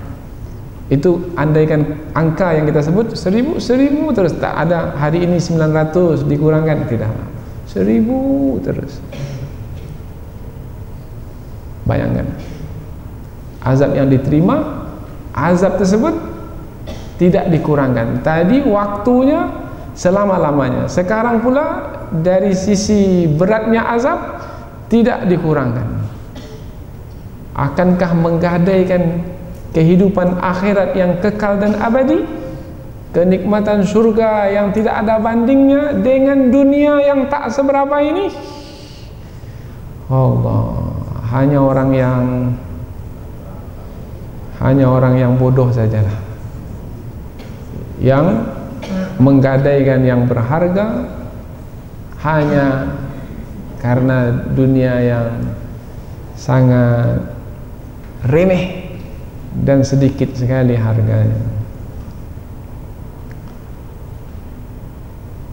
[SPEAKER 2] Itu andaikan angka yang kita sebut 1000 terus, tak ada hari ini 900 dikurangkan, tidak, 1000 terus. Bayangkan azab yang diterima, azab tersebut tidak dikurangkan. Tadi waktunya selama-lamanya, sekarang pula dari sisi beratnya azab tidak dikurangkan. Akankah menggadaikan kehidupan akhirat yang kekal dan abadi? kenikmatan surga yang tidak ada bandingnya dengan dunia yang tak seberapa ini. Allah, hanya orang yang bodoh sajalah yang menggadaikan yang berharga hanya karena dunia yang sangat remeh dan sedikit sekali harganya.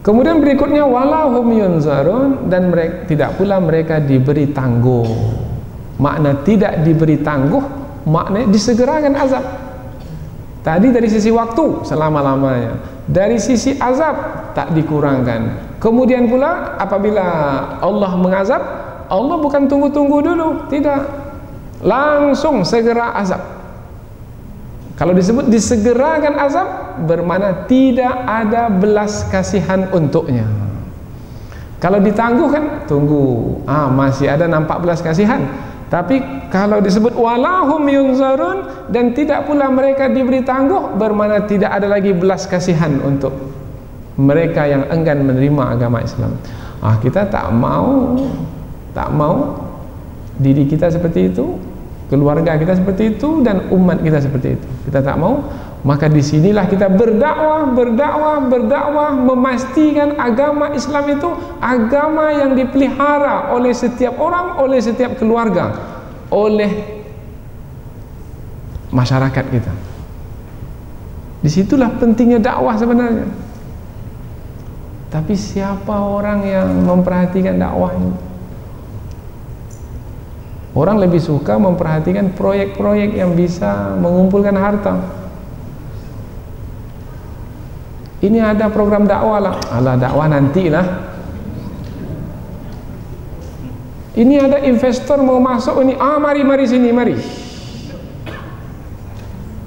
[SPEAKER 2] Kemudian berikutnya walahum yunzarun, dan tidak pula mereka diberi tangguh. Makna tidak diberi tangguh maknanya disegerakan azab. Tadi dari sisi waktu selama-lamanya, dari sisi azab tak dikurangkan. Kemudian pula apabila Allah mengazab, Allah bukan tunggu-tunggu dulu, tidak, langsung segera azab. Kalau disebut disegerakan azab, bermakna tidak ada belas kasihan untuknya. Kalau ditangguhkan, tunggu, masih ada nampak belas kasihan. Tapi kalau disebut walahum yunzarun, dan tidak pula mereka diberi tangguh, bermakna tidak ada lagi belas kasihan untuk mereka yang enggan menerima agama Islam. Kita tak mau diri kita seperti itu, keluarga kita seperti itu, dan umat kita seperti itu. Kita tak mau. Maka disinilah kita berdakwah, memastikan agama Islam itu agama yang dipelihara oleh setiap orang, oleh setiap keluarga, oleh masyarakat kita. Disitulah pentingnya dakwah sebenarnya. Tapi siapa orang yang memperhatikan dakwah ini? Orang lebih suka memperhatikan proyek-proyek yang bisa mengumpulkan harta. Ini ada program dakwah lah, alah dakwah nantilah. Ini ada investor mau masuk ini, mari sini, mari.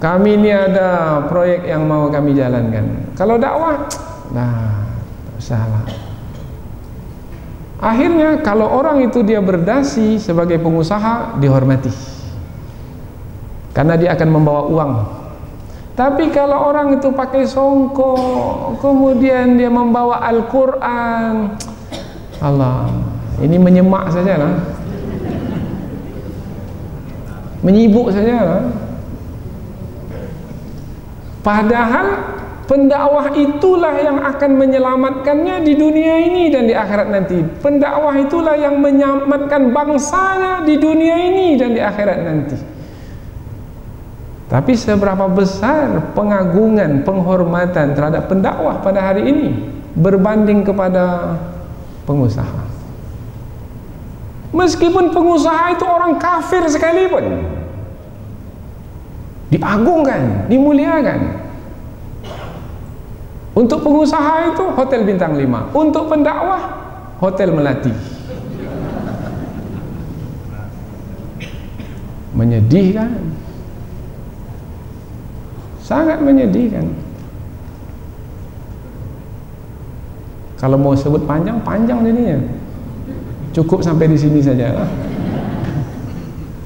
[SPEAKER 2] Kami ini ada proyek yang mau kami jalankan. Kalau dakwah, salah. Akhirnya kalau orang itu dia berdasi sebagai pengusaha, dihormati karena dia akan membawa uang. Tapi kalau orang itu pakai songkok, kemudian dia membawa Al-Quran, Allah, ini menyemak saja lah, menyibuk saja lah. Padahal pendakwah itulah yang akan menyelamatkannya di dunia ini dan di akhirat nanti. Pendakwah itulah yang menyelamatkan bangsanya di dunia ini dan di akhirat nanti. Tapi seberapa besar pengagungan, penghormatan terhadap pendakwah pada hari ini berbanding kepada pengusaha. Meskipun pengusaha itu orang kafir sekalipun, diagungkan, dimuliakan. Untuk pengusaha itu hotel bintang 5, untuk pendakwah hotel melati. Menyedihkan, sangat menyedihkan. Kalau mau sebut panjang jadinya. Cukup sampai di sini saja.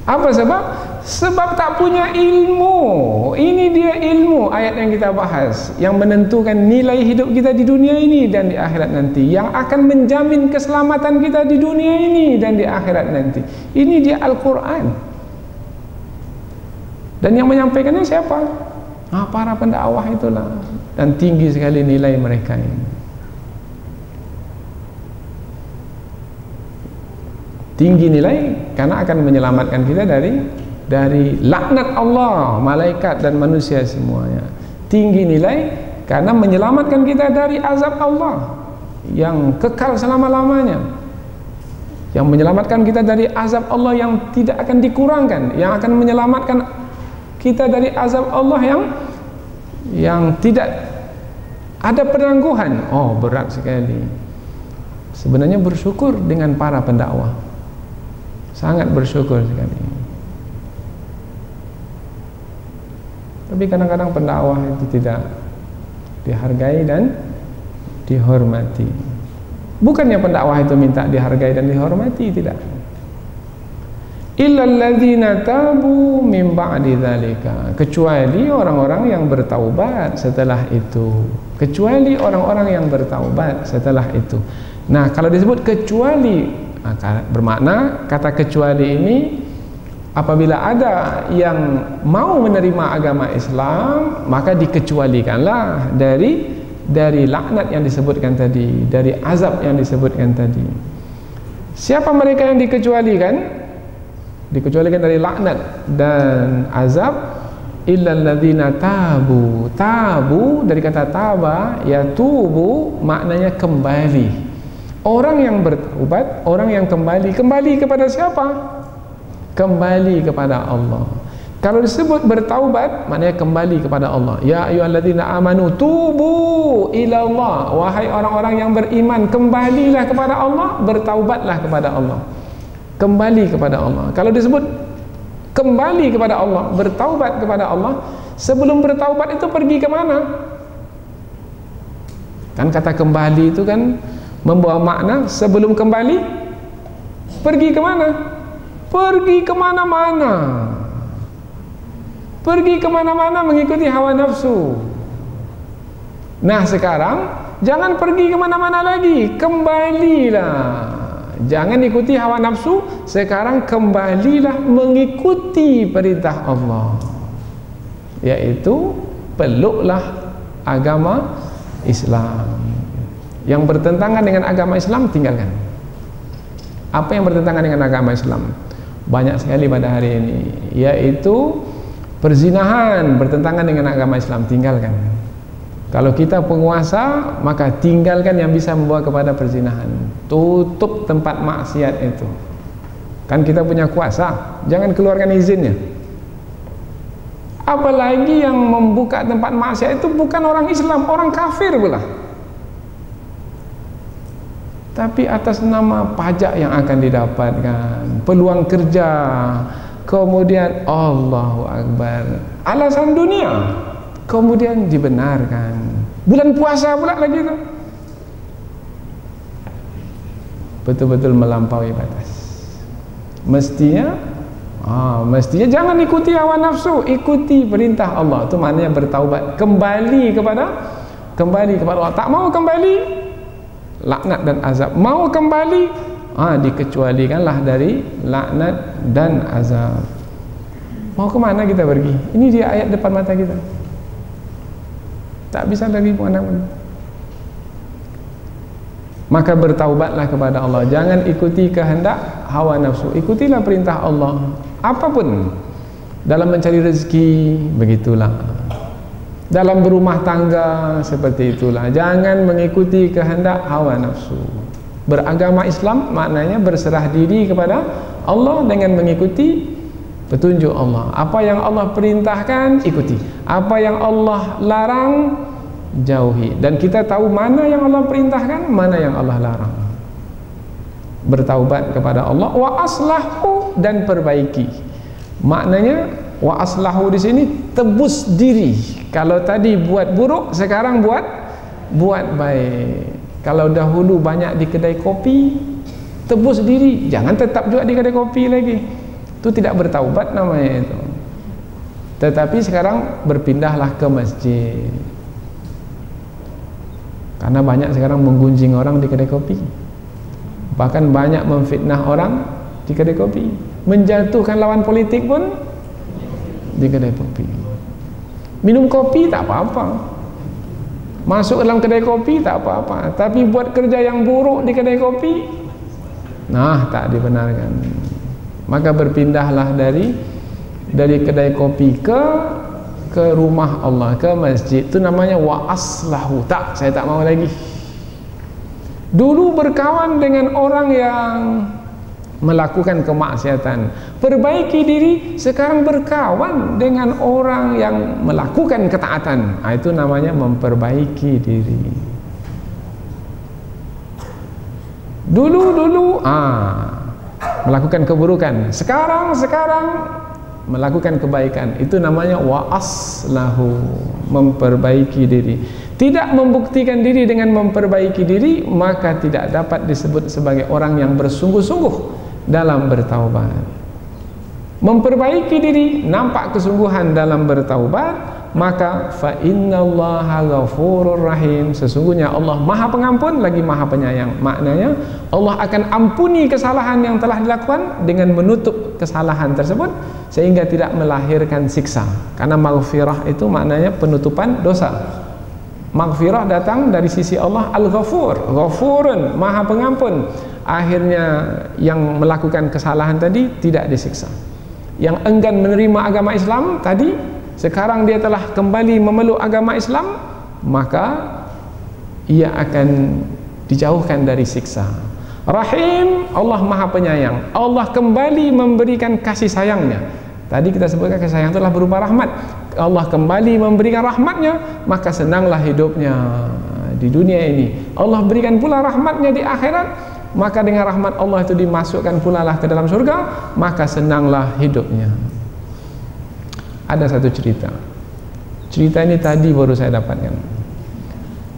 [SPEAKER 2] Apa sebab? Sebab tak punya ilmu. Ini dia ilmu ayat yang kita bahas, yang menentukan nilai hidup kita di dunia ini dan di akhirat nanti, yang akan menjamin keselamatan kita di dunia ini dan di akhirat nanti. Ini dia Al-Quran. Dan yang menyampaikannya siapa? Para pendakwah itulah. Dan tinggi sekali nilai mereka ini. Tinggi nilai karena akan menyelamatkan kita dari laknat Allah, malaikat dan manusia semuanya. Tinggi nilai karena menyelamatkan kita dari azab Allah yang kekal selama-lamanya. Yang menyelamatkan kita dari azab Allah yang tidak akan dikurangkan, yang akan menyelamatkan kita dari azab Allah yang tidak ada penangguhan. Berat sekali. Sebenarnya bersyukur dengan para pendakwah, sangat bersyukur sekali. Tapi kadang-kadang pendakwah itu tidak dihargai dan dihormati. Bukannya pendakwah itu minta dihargai dan dihormati, tidak. illal ladzina tabu min ba'di dzalika, kecuali orang-orang yang bertaubat setelah itu. Kecuali orang-orang yang bertaubat setelah itu. Nah, kalau disebut kecuali, bermakna kata kecuali ini apabila ada yang mau menerima agama Islam, maka dikecualikanlah dari laknat yang disebutkan tadi, dari azab yang disebutkan tadi. Siapa mereka yang dikecualikan? Dikecualikan dari laknat dan azab. Illal ladzina tabu. Tabu dari kata taba, ya tubu, maknanya kembali. Orang yang bertaubat, orang yang kembali. Kembali kepada siapa? Kembali kepada Allah. Kalau disebut bertaubat, maknanya kembali kepada Allah. Ya ayyuhalladzina amanu tubu ila Allah. Wahai orang-orang yang beriman, kembalilah kepada Allah, bertaubatlah kepada Allah. Kembali kepada Allah. Kalau disebut kembali kepada Allah, bertaubat kepada Allah, sebelum bertaubat itu pergi ke mana? Kan kata kembali itu kan membawa makna sebelum kembali pergi ke mana? Pergi ke mana-mana. Pergi ke mana-mana mengikuti hawa nafsu. Nah, sekarang jangan pergi ke mana-mana lagi, kembalilah. Jangan ikuti hawa nafsu, sekarang kembalilah mengikuti perintah Allah, yaitu peluklah agama Islam. Yang bertentangan dengan agama Islam tinggalkan. Apa yang bertentangan dengan agama Islam? Banyak sekali pada hari ini, yaitu perzinahan bertentangan dengan agama Islam, tinggalkan. Kalau kita penguasa, maka tinggalkan yang bisa membawa kepada perzinahan. Tutup tempat maksiat itu. Kan kita punya kuasa, jangan keluarkan izinnya. Apalagi yang membuka tempat maksiat itu bukan orang Islam, orang kafir pula. Tapi atas nama pajak yang akan didapatkan, peluang kerja, kemudian Allahu Akbar, alasan dunia, kemudian dibenarkan. Bulan puasa pula lagi tu, betul-betul melampaui batas. Mestinya jangan ikuti hawa nafsu, ikuti perintah Allah. Itu maknanya bertaubat, kembali kepada Allah. Tak mau kembali, laknat dan azab. Mau kembali, dikecualikanlah dari laknat dan azab. Mau kemana kita pergi? Ini dia ayat depan mata kita. Tak bisa lagi kemana-mana. Maka bertaubatlah kepada Allah. Jangan ikuti kehendak hawa nafsu, ikutilah perintah Allah. Apapun dalam mencari rezeki, begitulah. Dalam berumah tangga, seperti itulah. Jangan mengikuti kehendak hawa nafsu. Beragama Islam maknanya berserah diri kepada Allah dengan mengikuti petunjuk Allah. Apa yang Allah perintahkan, ikuti. Apa yang Allah larang, jauhi. Dan kita tahu mana yang Allah perintahkan, mana yang Allah larang. Bertaubat kepada Allah, wa aslahu, dan perbaiki. Maknanya wa aslahu di sini tebus diri. Kalau tadi buat buruk, sekarang buat baik. Kalau dahulu banyak di kedai kopi, tebus diri, jangan tetap juga di kedai kopi lagi. Itu tidak bertaubat namanya itu. Tetapi sekarang berpindahlah ke masjid. Karena banyak sekarang menggunjing orang di kedai kopi. Bahkan banyak memfitnah orang di kedai kopi. Menjatuhkan lawan politik pun di kedai kopi. Minum kopi tak apa-apa. Masuk dalam kedai kopi tak apa-apa. Tapi buat kerja yang buruk di kedai kopi, nah, tak dibenarkan. Maka berpindahlah dari kedai kopi ke rumah Allah, ke masjid. Itu namanya wa aslahu. Tak, saya tak mau lagi. Dulu berkawan dengan orang yang melakukan kemaksiatan, perbaiki diri. Sekarang berkawan dengan orang yang melakukan ketaatan. Itu namanya memperbaiki diri. Dulu melakukan keburukan, sekarang melakukan kebaikan. Itu namanya wa aslahu, memperbaiki diri. Tidak membuktikan diri dengan memperbaiki diri, maka tidak dapat disebut sebagai orang yang bersungguh-sungguh dalam bertaubat. memperbaiki diri, nampak kesungguhan dalam bertaubat, maka fa innallaha ghafurur rahim, sesungguhnya Allah Maha Pengampun lagi Maha Penyayang. Maknanya Allah akan ampuni kesalahan yang telah dilakukan dengan menutup kesalahan tersebut sehingga tidak melahirkan siksa. Karena maghfirah itu maknanya penutupan dosa. Maghfirah datang dari sisi Allah Al-Ghafur, Ghafurun, Maha Pengampun. Akhirnya yang melakukan kesalahan tadi tidak disiksa. Yang enggan menerima agama Islam tadi, sekarang dia telah kembali memeluk agama Islam, maka ia akan dijauhkan dari siksa. Rahim, Allah Maha Penyayang. Allah kembali memberikan kasih sayangnya. Tadi kita sebutkan kasih sayang itulah berupa rahmat. Allah kembali memberikan rahmatnya, maka senanglah hidupnya di dunia ini. Allah berikan pula rahmatnya di akhirat, maka dengan rahmat Allah itu dimasukkan pula lah ke dalam surga, maka senanglah hidupnya. Ada satu cerita ini tadi baru saya dapatkan,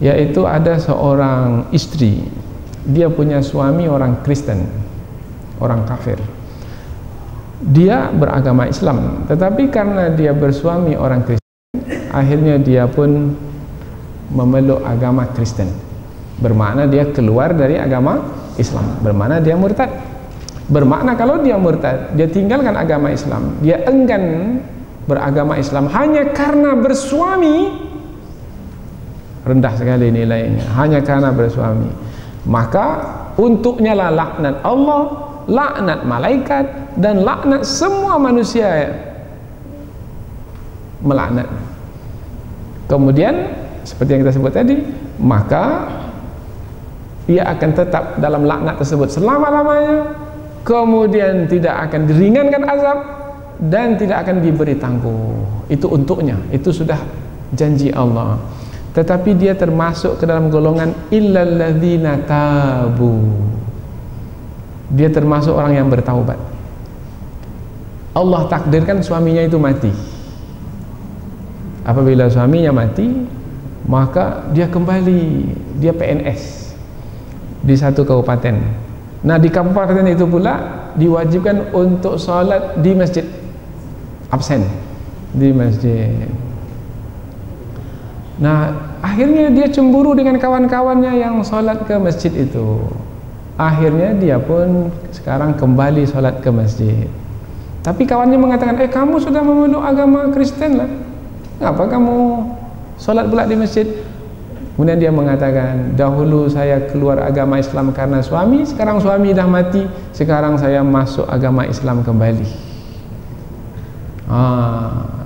[SPEAKER 2] yaitu ada seorang istri, dia punya suami orang Kristen, orang kafir. Dia beragama Islam, tetapi karena dia bersuami orang Kristen, akhirnya dia pun memeluk agama Kristen. Bermakna dia keluar dari agama Islam, bermakna dia murtad. Bermakna kalau dia murtad, dia tinggalkan agama Islam, dia enggan beragama Islam hanya karena bersuami, rendah sekali nilainya, hanya karena bersuami, maka untuknya lah laknat Allah, laknat malaikat, dan laknat semua manusia melaknat. Kemudian seperti yang kita sebut tadi, maka ia akan tetap dalam laknat tersebut selama-lamanya, kemudian tidak akan diringankan azab dan tidak akan diberi tangguh. Itu untuknya, itu sudah janji Allah. Tetapi dia termasuk ke dalam golongan illalladzina tabu. Dia termasuk orang yang bertaubat. Allah takdirkan suaminya itu mati. Apabila suaminya mati, maka dia kembali, dia PNS di satu kabupaten. Nah, di kabupaten itu pula diwajibkan untuk sholat di masjid, absen di masjid. Nah, akhirnya dia cemburu dengan kawan-kawannya yang sholat ke masjid itu. Akhirnya dia pun sekarang kembali sholat ke masjid. Tapi kawannya mengatakan, kamu sudah memeluk agama Kristen lah, ngapa kamu sholat pula di masjid? Kemudian dia mengatakan, dahulu saya keluar agama Islam karena suami, sekarang suami dah mati, sekarang saya masuk agama Islam kembali.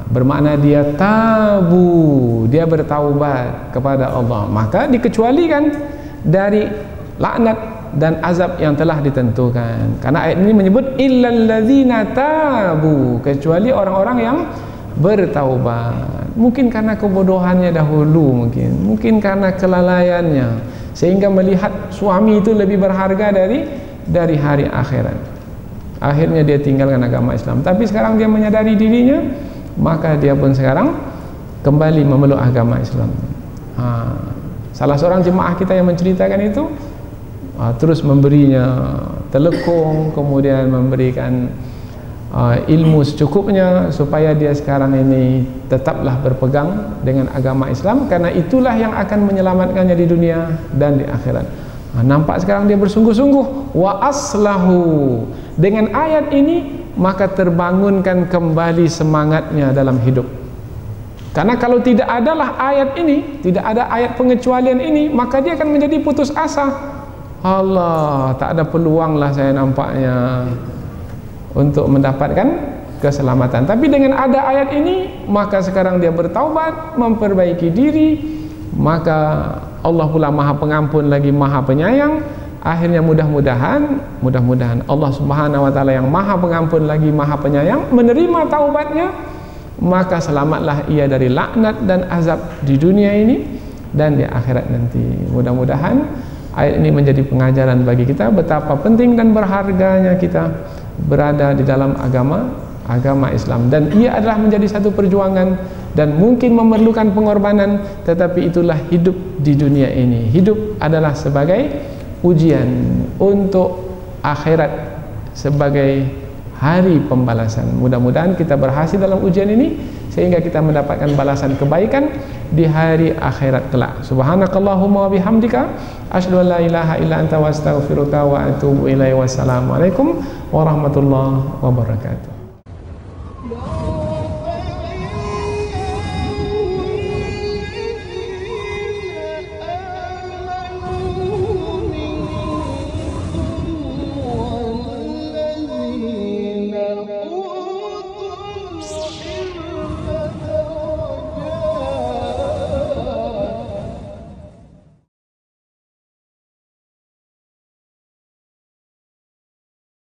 [SPEAKER 2] Bermakna dia tabu, dia bertaubat kepada Allah, maka dikecualikan dari laknat dan azab yang telah ditentukan. Karena ayat ini menyebut illalladzina tabu, kecuali orang-orang yang bertaubat. Mungkin karena kebodohannya dahulu, mungkin karena kelalaiannya, sehingga melihat suami itu lebih berharga dari hari akhirat. Akhirnya dia tinggalkan agama Islam. Tapi sekarang dia menyadari dirinya, maka dia pun sekarang kembali memeluk agama Islam. Salah seorang jemaah kita yang menceritakan itu, terus memberinya telekung, kemudian memberikan ilmu secukupnya supaya dia sekarang ini tetaplah berpegang dengan agama Islam, karena itulah yang akan menyelamatkannya di dunia dan di akhirat. Nampak sekarang dia bersungguh-sungguh, wa aslahu, dengan ayat ini maka terbangunkan kembali semangatnya dalam hidup. Karena kalau tidak adalah ayat ini, tidak ada ayat pengecualian ini, maka dia akan menjadi putus asa. Allah, tak ada peluang lah saya nampaknya untuk mendapatkan keselamatan. Tapi dengan ada ayat ini, maka sekarang dia bertaubat, memperbaiki diri, maka Allah pula Maha Pengampun lagi Maha Penyayang. Akhirnya mudah-mudahan Allah Subhanahu wa taala yang Maha Pengampun lagi Maha Penyayang menerima taubatnya, maka selamatlah ia dari laknat dan azab di dunia ini dan di akhirat nanti. Mudah-mudahan ayat ini menjadi pengajaran bagi kita betapa penting dan berharganya kita berada di dalam agama Islam, dan ia adalah menjadi satu perjuangan dan mungkin memerlukan pengorbanan, tetapi itulah hidup di dunia ini. Hidup adalah sebagai ujian untuk akhirat, sebagai hari pembalasan. Mudah-mudahan kita berhasil dalam ujian ini sehingga kita mendapatkan balasan kebaikan di hari akhirat kelak. Subhanakallahumma wa bihamdika asyhadu an la ilaha illa anta wa astaghfiruka wa atubu ilaihi. Wassalamualaikum warahmatullahi wabarakatuh.